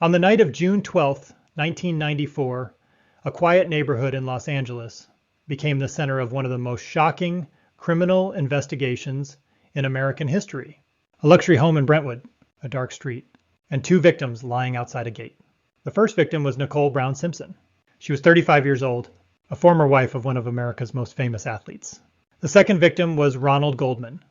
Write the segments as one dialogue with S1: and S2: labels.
S1: On the night of June 12, 1994, a quiet neighborhood in Los Angeles became the center of one of the most shocking criminal investigations in American history. A luxury home in Brentwood, a dark street, and two victims lying outside a gate. The first victim was Nicole Brown Simpson. She was 35 years old, a former wife of one of America's most famous athletes. The second victim was Ronald Goldman,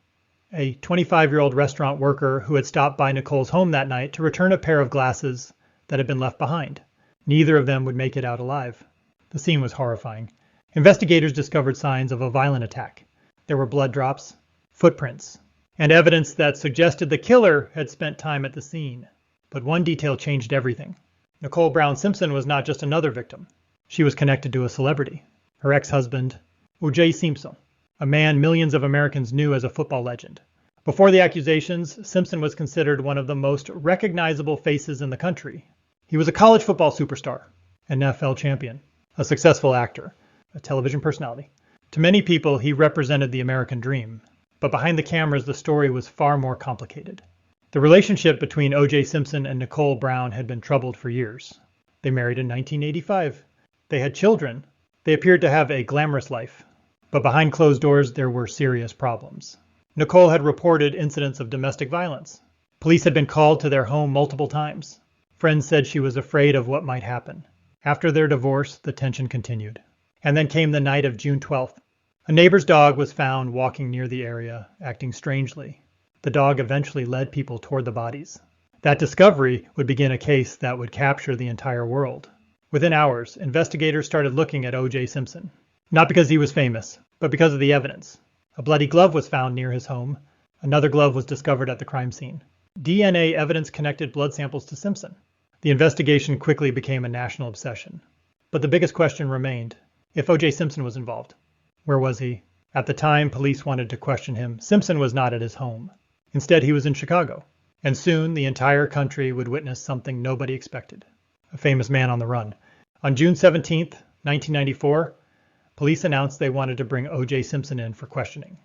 S1: a 25-year-old restaurant worker who had stopped by Nicole's home that night to return a pair of glasses that had been left behind. Neither of them would make it out alive. The scene was horrifying. Investigators discovered signs of a violent attack. There were blood drops, footprints, and evidence that suggested the killer had spent time at the scene. But one detail changed everything. Nicole Brown Simpson was not just another victim. She was connected to a celebrity, her ex-husband, O.J. Simpson, a man millions of Americans knew as a football legend. Before the accusations, Simpson was considered one of the most recognizable faces in the country. He was a college football superstar, an NFL champion, a successful actor, a television personality. To many people, he represented the American dream. But behind the cameras, the story was far more complicated. The relationship between O.J. Simpson and Nicole Brown had been troubled for years. They married in 1985. They had children. They appeared to have a glamorous life. But behind closed doors, there were serious problems. Nicole had reported incidents of domestic violence. Police had been called to their home multiple times. Friends said she was afraid of what might happen. After their divorce, the tension continued. And then came the night of June 12th. A neighbor's dog was found walking near the area, acting strangely. The dog eventually led people toward the bodies. That discovery would begin a case that would capture the entire world. Within hours, investigators started looking at O.J. Simpson. Not because he was famous, but because of the evidence. A bloody glove was found near his home. Another glove was discovered at the crime scene. DNA evidence connected blood samples to Simpson. The investigation quickly became a national obsession. But the biggest question remained: if O.J. Simpson was involved, where was he? At the time police wanted to question him, Simpson was not at his home. Instead, he was in Chicago. And soon, the entire country would witness something nobody expected. A famous man on the run. On June 17th, 1994, police announced they wanted to bring O.J. Simpson in for questioning.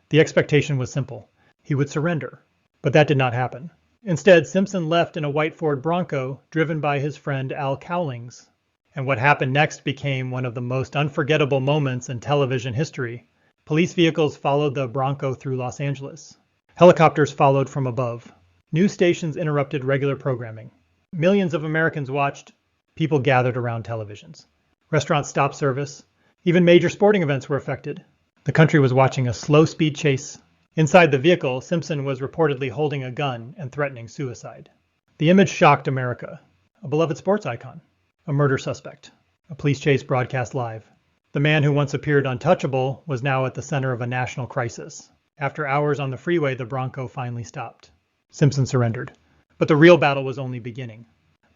S1: The expectation was simple. He would surrender. But that did not happen. Instead, Simpson left in a white Ford Bronco driven by his friend Al Cowlings. And what happened next became one of the most unforgettable moments in television history. Police vehicles followed the Bronco through Los Angeles. Helicopters followed from above. News stations interrupted regular programming. Millions of Americans watched. People gathered around televisions. Restaurants stopped service. Even major sporting events were affected. The country was watching a slow-speed chase. Inside the vehicle, Simpson was reportedly holding a gun and threatening suicide. The image shocked America. A beloved sports icon. A murder suspect. A police chase broadcast live. The man who once appeared untouchable was now at the center of a national crisis. After hours on the freeway, the Bronco finally stopped. Simpson surrendered. But the real battle was only beginning.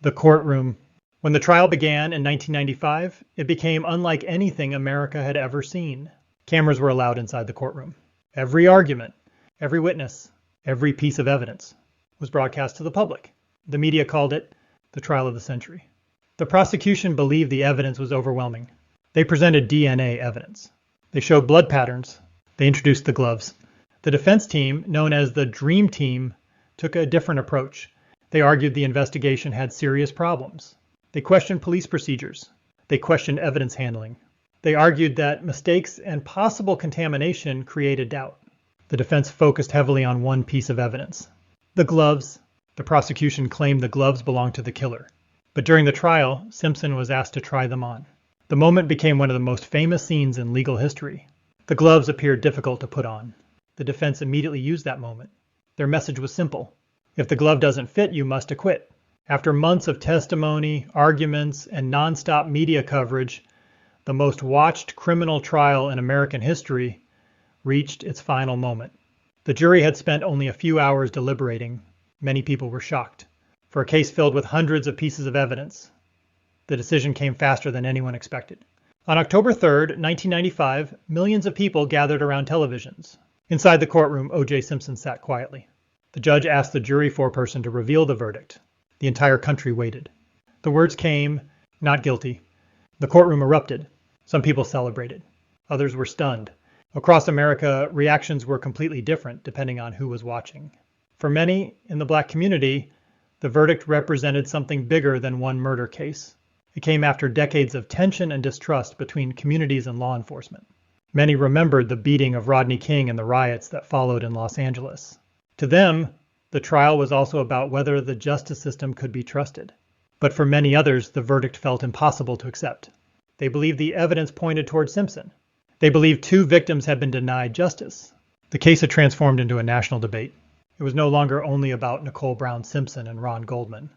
S1: The courtroom. When the trial began in 1995, it became unlike anything America had ever seen. Cameras were allowed inside the courtroom. Every argument, every witness, every piece of evidence was broadcast to the public. The media called it the trial of the century. The prosecution believed the evidence was overwhelming. They presented DNA evidence. They showed blood patterns. They introduced the gloves. The defense team, known as the Dream Team, took a different approach. They argued the investigation had serious problems. They questioned police procedures. They questioned evidence handling. They argued that mistakes and possible contamination created doubt. The defense focused heavily on one piece of evidence: the gloves. The prosecution claimed the gloves belonged to the killer. But during the trial, Simpson was asked to try them on. The moment became one of the most famous scenes in legal history. The gloves appeared difficult to put on. The defense immediately used that moment. Their message was simple: if the glove doesn't fit, you must acquit. After months of testimony, arguments, and nonstop media coverage, the most watched criminal trial in American history reached its final moment. The jury had spent only a few hours deliberating. Many people were shocked. For a case filled with hundreds of pieces of evidence, the decision came faster than anyone expected. On October 3rd, 1995, millions of people gathered around televisions. Inside the courtroom, O.J. Simpson sat quietly. The judge asked the jury foreperson to reveal the verdict. The entire country waited. The words came, "Not guilty." The courtroom erupted. Some people celebrated. Others were stunned. Across America, reactions were completely different depending on who was watching. For many in the black community, The verdict represented something bigger than one murder case. It came after decades of tension and distrust between communities and law enforcement. Many remembered the beating of Rodney King and the riots that followed in Los Angeles. To them, the trial was also about whether the justice system could be trusted. But for many others, the verdict felt impossible to accept. They believed the evidence pointed toward Simpson. They believed 2 victims had been denied justice. The case had transformed into a national debate. It was no longer only about Nicole Brown Simpson and Ron Goldman.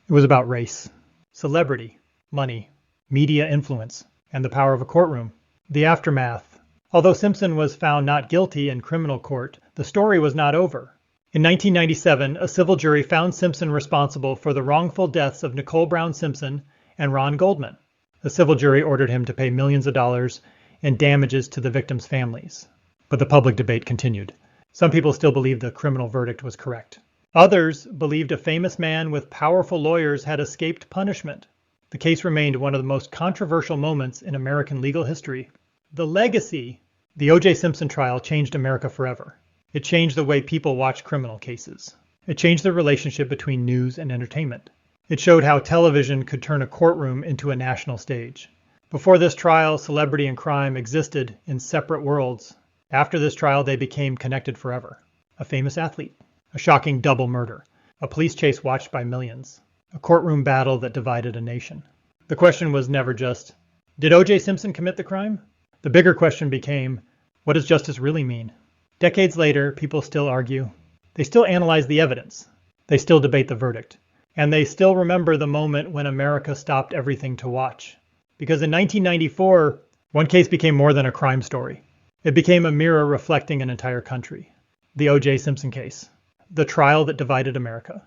S1: It was about race, celebrity, money, media influence, and the power of a courtroom. The aftermath. Although Simpson was found not guilty in criminal court, the story was not over. In 1997, a civil jury found Simpson responsible for the wrongful deaths of Nicole Brown Simpson and Ron Goldman. The civil jury ordered him to pay millions of dollars in damages to the victims' families. But the public debate continued. Some people still believed the criminal verdict was correct. Others believed a famous man with powerful lawyers had escaped punishment. The case remained one of the most controversial moments in American legal history. The legacy. The O.J. Simpson trial changed America forever. It changed the way people watch criminal cases. It changed the relationship between news and entertainment. It showed how television could turn a courtroom into a national stage. Before this trial, celebrity and crime existed in separate worlds. After this trial, they became connected forever. A famous athlete, a shocking double murder, a police chase watched by millions, a courtroom battle that divided a nation. The question was never just, did O.J. Simpson commit the crime? The bigger question became, what does justice really mean? Decades later, people still argue. They still analyze the evidence. They still debate the verdict. And they still remember the moment when America stopped everything to watch. Because in 1994, one case became more than a crime story. It became a mirror reflecting an entire country. The O.J. Simpson case. The trial that divided America.